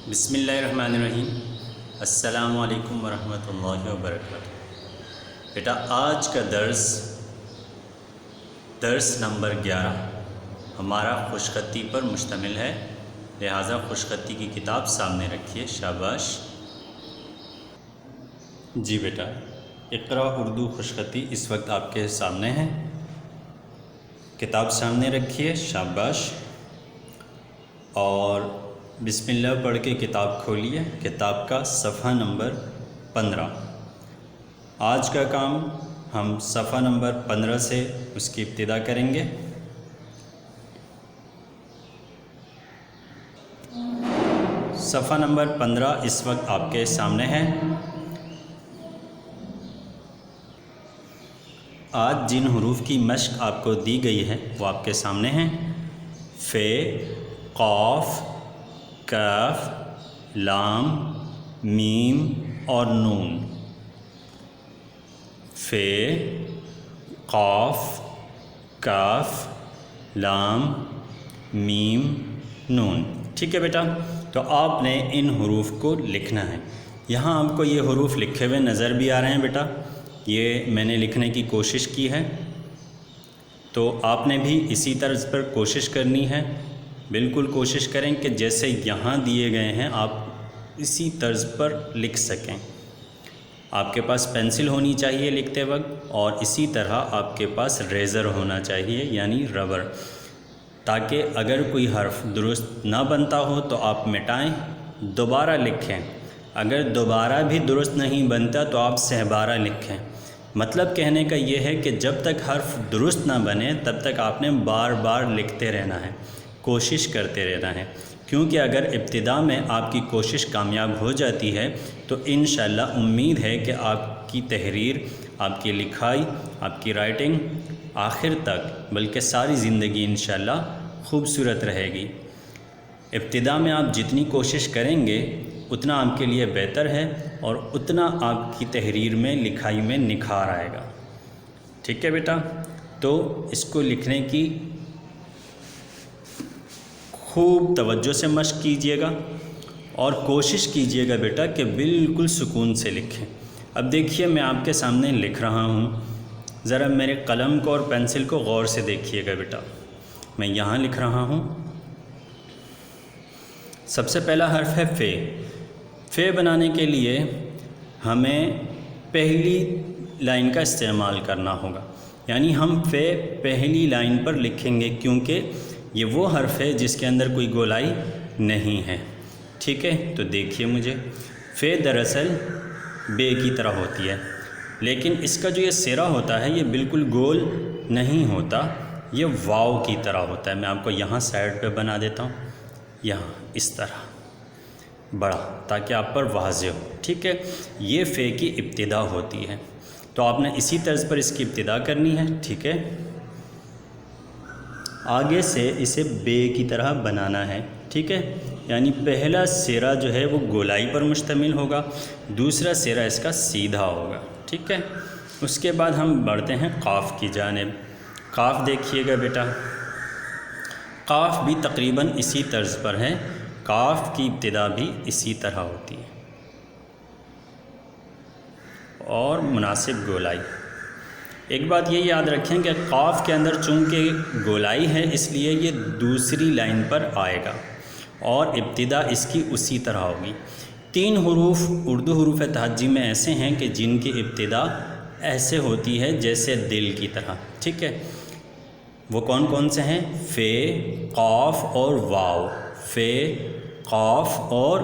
بسم اللہ الرحمن الرحیم۔ السلام علیکم ورحمۃ اللہ وبرکاتہ۔ بیٹا آج کا درس نمبر 11 ہمارا خوش خطی پر مشتمل ہے، لہٰذا خوش خطی کی کتاب سامنے رکھیے، شاباش۔ جی بیٹا، اقرا اردو خوش خطی اس وقت آپ کے سامنے ہے، کتاب سامنے رکھیے، شاباش۔ اور بسم اللہ پڑھ کے کتاب کھولیے، کتاب کا صفحہ نمبر 15۔ آج کا کام ہم صفحہ نمبر 15 سے اس کی ابتدا کریں گے۔ صفحہ نمبر 15 اس وقت آپ کے سامنے ہے۔ آج جن حروف کی مشق آپ کو دی گئی ہے وہ آپ کے سامنے ہیں: ف، قاف، کاف، لام، میم اور نون۔ ف، قاف، کاف، لام، میم، نون۔ ٹھیک ہے بیٹا، تو آپ نے ان حروف کو لکھنا ہے۔ یہاں آپ کو یہ حروف لکھے ہوئے نظر بھی آ رہے ہیں بیٹا، یہ میں نے لکھنے کی کوشش کی ہے، تو آپ نے بھی اسی طرز پر کوشش کرنی ہے۔ بالکل کوشش کریں کہ جیسے یہاں دیے گئے ہیں آپ اسی طرز پر لکھ سکیں۔ آپ کے پاس پینسل ہونی چاہیے لکھتے وقت، اور اسی طرح آپ کے پاس ریزر ہونا چاہیے یعنی ربر، تاکہ اگر کوئی حرف درست نہ بنتا ہو تو آپ مٹائیں، دوبارہ لکھیں۔ اگر دوبارہ بھی درست نہیں بنتا تو آپ سہبارہ لکھیں۔ مطلب کہنے کا یہ ہے کہ جب تک حرف درست نہ بنے تب تک آپ نے بار بار لکھتے رہنا ہے، کوشش کرتے رہنا ہے، کیونکہ اگر ابتدا میں آپ کی کوشش کامیاب ہو جاتی ہے تو انشاءاللہ امید ہے کہ آپ کی تحریر، آپ کی لکھائی، آپ کی رائٹنگ آخر تک بلکہ ساری زندگی انشاءاللہ خوبصورت رہے گی۔ ابتدا میں آپ جتنی کوشش کریں گے اتنا آپ کے لیے بہتر ہے، اور اتنا آپ کی تحریر میں، لکھائی میں نکھار آئے گا۔ ٹھیک ہے بیٹا، تو اس کو لکھنے کی خوب توجہ سے مشق کیجیے گا، اور کوشش کیجیے گا بیٹا کہ بالکل سکون سے لکھیں۔ اب دیکھیے میں آپ کے سامنے لکھ رہا ہوں، ذرا میرے قلم کو اور پینسل کو غور سے دیکھیے گا بیٹا۔ میں یہاں لکھ رہا ہوں، سب سے پہلا حرف ہے ف۔ ف بنانے کے لیے ہمیں پہلی لائن کا استعمال کرنا ہوگا، یعنی ہم ف پہلی لائن پر لکھیں گے، کیونکہ یہ وہ حرف ہے جس کے اندر کوئی گولائی نہیں ہے۔ ٹھیک ہے، تو دیکھیے مجھے، ف دراصل بے کی طرح ہوتی ہے، لیکن اس کا جو یہ سرا ہوتا ہے یہ بالکل گول نہیں ہوتا، یہ واو کی طرح ہوتا ہے۔ میں آپ کو یہاں سائڈ پہ بنا دیتا ہوں، یہاں اس طرح بڑا، تاکہ آپ پر واضح ہو۔ ٹھیک ہے، یہ ف کی ابتدا ہوتی ہے، تو آپ نے اسی طرز پر اس کی ابتدا کرنی ہے۔ ٹھیک ہے، آگے سے اسے بے کی طرح بنانا ہے۔ ٹھیک ہے، یعنی پہلا سرا جو ہے وہ گولائی پر مشتمل ہوگا، دوسرا سرا اس کا سیدھا ہوگا۔ ٹھیک ہے، اس کے بعد ہم بڑھتے ہیں قاف کی جانب۔ قاف دیکھیے گا بیٹا، قاف بھی تقریباً اسی طرز پر ہے، قاف کی ابتدا بھی اسی طرح ہوتی ہے، اور مناسب گولائی۔ ایک بات یہ یاد رکھیں کہ قاف کے اندر چونکہ گولائی ہے اس لیے یہ دوسری لائن پر آئے گا، اور ابتدا اس کی اسی طرح ہوگی۔ 3 حروف اردو حروف تہجی میں ایسے ہیں کہ جن کی ابتدا ایسے ہوتی ہے جیسے دل کی طرح۔ ٹھیک ہے، وہ کون کون سے ہیں؟ ف، قاف اور واو۔ ف، قاف اور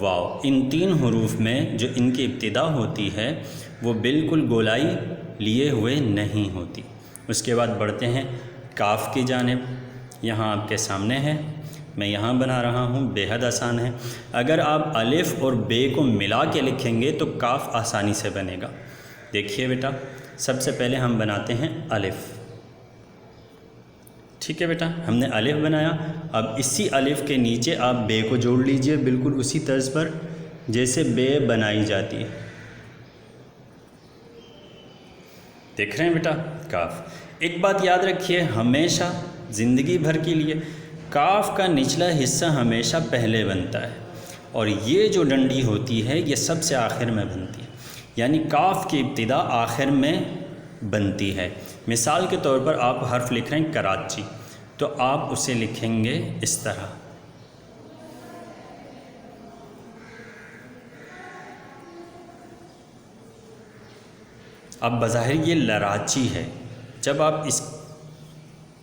واو، ان 3 حروف میں جو ان کی ابتدا ہوتی ہے وہ بالکل گولائی لیے ہوئے نہیں ہوتی۔ اس کے بعد بڑھتے ہیں کاف کی جانب۔ یہاں آپ کے سامنے ہے، میں یہاں بنا رہا ہوں، بے حد آسان ہے۔ اگر آپ الف اور بے کو ملا کے لکھیں گے تو کاف آسانی سے بنے گا۔ دیکھیے بیٹا، سب سے پہلے ہم بناتے ہیں الف۔ ٹھیک ہے بیٹا، ہم نے الف بنایا، اب اسی الف کے نیچے آپ بے کو جوڑ لیجئے، بالکل اسی طرز پر جیسے بے بنائی جاتی ہے۔ دیکھ رہے ہیں بیٹا، کاف۔ ایک بات یاد رکھیے، ہمیشہ زندگی بھر کے لیے کاف کا نچلا حصہ ہمیشہ پہلے بنتا ہے، اور یہ جو ڈنڈی ہوتی ہے یہ سب سے آخر میں بنتی ہے، یعنی کاف کی ابتدا آخر میں بنتی ہے۔ مثال کے طور پر آپ حرف لکھ رہے ہیں کراچی، تو آپ اسے لکھیں گے اس طرح، اب بظاہر یہ لراچی ہے، جب آپ اس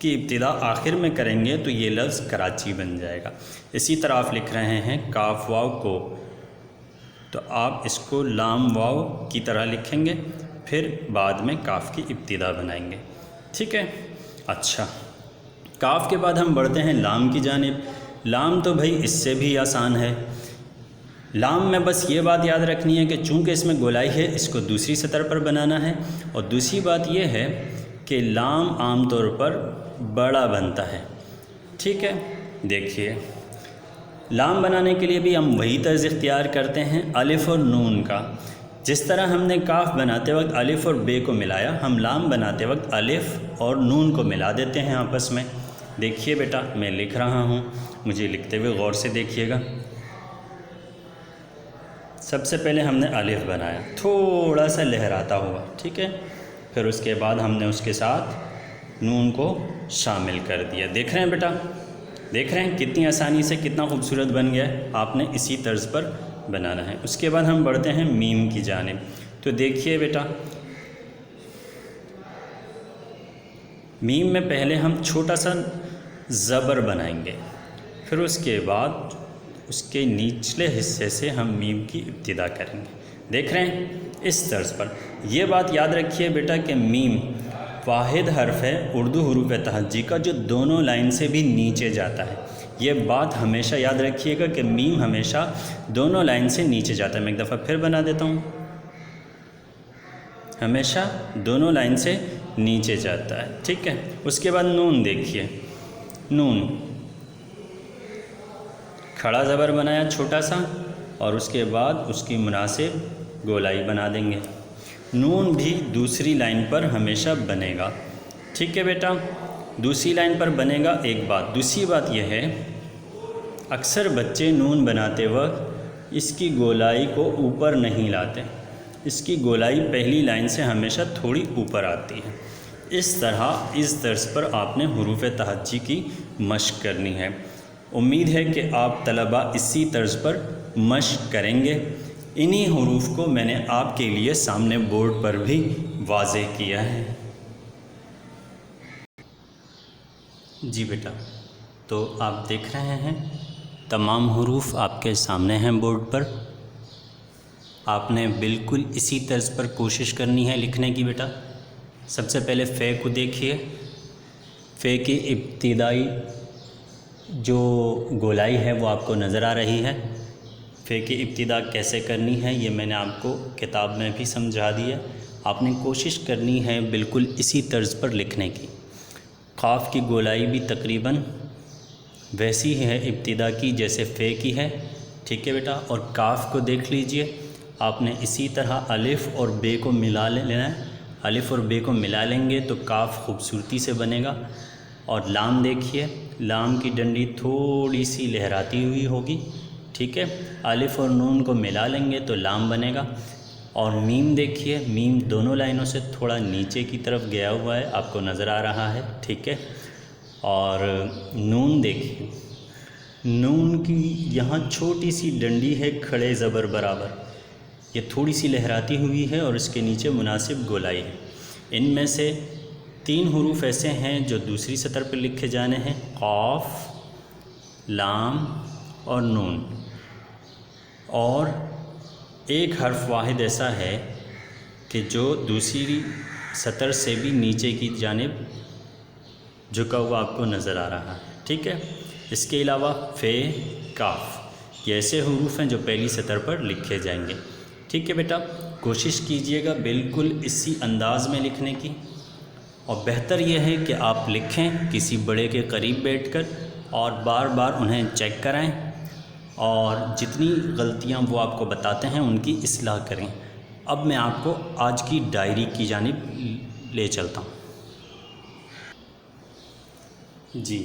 کی ابتدا آخر میں کریں گے تو یہ لفظ کراچی بن جائے گا۔ اسی طرح آپ لکھ رہے ہیں کاف واو کو، تو آپ اس کو لام واو کی طرح لکھیں گے، پھر بعد میں کاف کی ابتدا بنائیں گے، ٹھیک ہے۔ اچھا، کاف کے بعد ہم بڑھتے ہیں لام کی جانب۔ لام تو بھائی اس سے بھی آسان ہے۔ لام میں بس یہ بات یاد رکھنی ہے کہ چونکہ اس میں گولائی ہے، اس کو دوسری سطر پر بنانا ہے، اور دوسری بات یہ ہے کہ لام عام طور پر بڑا بنتا ہے، ٹھیک ہے۔ دیکھیے لام بنانے کے لیے بھی ہم وہی طرز اختیار کرتے ہیں الف اور نون کا۔ جس طرح ہم نے کاف بناتے وقت الف اور بے کو ملایا، ہم لام بناتے وقت الف اور نون کو ملا دیتے ہیں آپس میں۔ دیکھیے بیٹا میں لکھ رہا ہوں، مجھے لکھتے ہوئے غور سے دیکھیے گا۔ سب سے پہلے ہم نے الف بنایا تھوڑا سا لہراتا ہوا، ٹھیک ہے، پھر اس کے بعد ہم نے اس کے ساتھ نون کو شامل کر دیا۔ دیکھ رہے ہیں بیٹا، دیکھ رہے ہیں کتنی آسانی سے کتنا خوبصورت بن گیا ہے۔ آپ نے اسی طرز پر بنانا ہے۔ اس کے بعد ہم بڑھتے ہیں میم کی جانب۔ تو دیکھیے بیٹا، میم میں پہلے ہم چھوٹا سا زبر بنائیں گے، پھر اس کے بعد اس کے نچلے حصے سے ہم میم کی ابتدا کریں گے۔ دیکھ رہے ہیں اس طرز پر۔ یہ بات یاد رکھیے بیٹا کہ میم واحد حرف ہے اردو حروف تہجی کا جو دونوں لائن سے بھی نیچے جاتا ہے۔ یہ بات ہمیشہ یاد رکھیے گا کہ میم ہمیشہ دونوں لائن سے نیچے جاتا ہے۔ میں ایک دفعہ پھر بنا دیتا ہوں، ہمیشہ دونوں لائن سے نیچے جاتا ہے، ٹھیک ہے۔ اس کے بعد نون دیکھیے، نون کھڑا زبر بنایا چھوٹا سا، اور اس کے بعد اس کی مناسب گولائی بنا دیں گے۔ نون بھی دوسری لائن پر ہمیشہ بنے گا، ٹھیک ہے بیٹا، دوسری لائن پر بنے گا۔ ایک بات، دوسری بات یہ ہے اکثر بچے نون بناتے وقت اس کی گولائی کو اوپر نہیں لاتے، اس کی گولائی پہلی لائن سے ہمیشہ تھوڑی اوپر آتی ہے۔ اس طرح اس طرز پر آپ نے حروف تہجی کی مشق کرنی ہے۔ امید ہے کہ آپ طلبہ اسی طرز پر مشق کریں گے۔ انہی حروف کو میں نے آپ کے لیے سامنے بورڈ پر بھی واضح کیا ہے۔ جی بیٹا، تو آپ دیکھ رہے ہیں تمام حروف آپ کے سامنے ہیں بورڈ پر۔ آپ نے بالکل اسی طرز پر کوشش کرنی ہے لکھنے کی بیٹا۔ سب سے پہلے فے کو دیکھیے، فے کی ابتدائی جو گولائی ہے وہ آپ کو نظر آ رہی ہے۔ فے کی ابتدا کیسے کرنی ہے یہ میں نے آپ کو کتاب میں بھی سمجھا دیا۔ آپ نے کوشش کرنی ہے بالکل اسی طرز پر لکھنے کی۔ قاف کی گولائی بھی تقریباً ویسی ہی ہے ابتدا کی جیسے فے کی ہے، ٹھیک ہے بیٹا۔ اور کاف کو دیکھ لیجئے، آپ نے اسی طرح الف اور بے کو ملا لینا ہے۔ الف اور بے کو ملا لیں گے تو کاف خوبصورتی سے بنے گا۔ اور لام دیکھیے، لام کی ڈنڈی تھوڑی سی لہراتی ہوئی ہوگی، ٹھیک ہے۔ الف اور نون کو ملا لیں گے تو لام بنے گا۔ اور میم دیکھیے، میم دونوں لائنوں سے تھوڑا نیچے کی طرف گیا ہوا ہے، آپ کو نظر آ رہا ہے، ٹھیک ہے۔ اور نون دیکھیے، نون کی یہاں چھوٹی سی ڈنڈی ہے کھڑے زبر برابر، یہ تھوڑی سی لہراتی ہوئی ہے اور اس کے نیچے مناسب گولائی ہے۔ ان میں سے 3 حروف ایسے ہیں جو دوسری سطر پر لکھے جانے ہیں، قاف، لام اور نون۔ اور ایک حرف واحد ایسا ہے کہ جو دوسری سطر سے بھی نیچے کی جانب جھکا ہوا آپ کو نظر آ رہا ہے، ٹھیک ہے۔ اس کے علاوہ فے، کاف، یہ ایسے حروف ہیں جو پہلی سطر پر لکھے جائیں گے، ٹھیک ہے بیٹا۔ کوشش کیجئے گا بالکل اسی انداز میں لکھنے کی، اور بہتر یہ ہے کہ آپ لکھیں کسی بڑے کے قریب بیٹھ کر اور بار بار انہیں چیک کرائیں، اور جتنی غلطیاں وہ آپ کو بتاتے ہیں ان کی اصلاح کریں۔ اب میں آپ کو آج کی ڈائری کی جانب لے چلتا ہوں۔ جی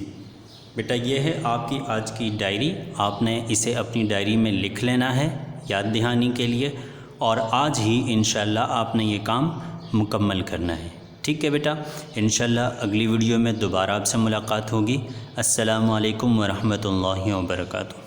بیٹا یہ ہے آپ کی آج کی ڈائری، آپ نے اسے اپنی ڈائری میں لکھ لینا ہے یاد دہانی کے لیے، اور آج ہی انشاءاللہ آپ نے یہ کام مکمل کرنا ہے۔ ٹھیک ہے بیٹا، انشاءاللہ اگلی ویڈیو میں دوبارہ آپ سے ملاقات ہوگی۔ السلام علیکم ورحمۃ اللہ وبرکاتہ۔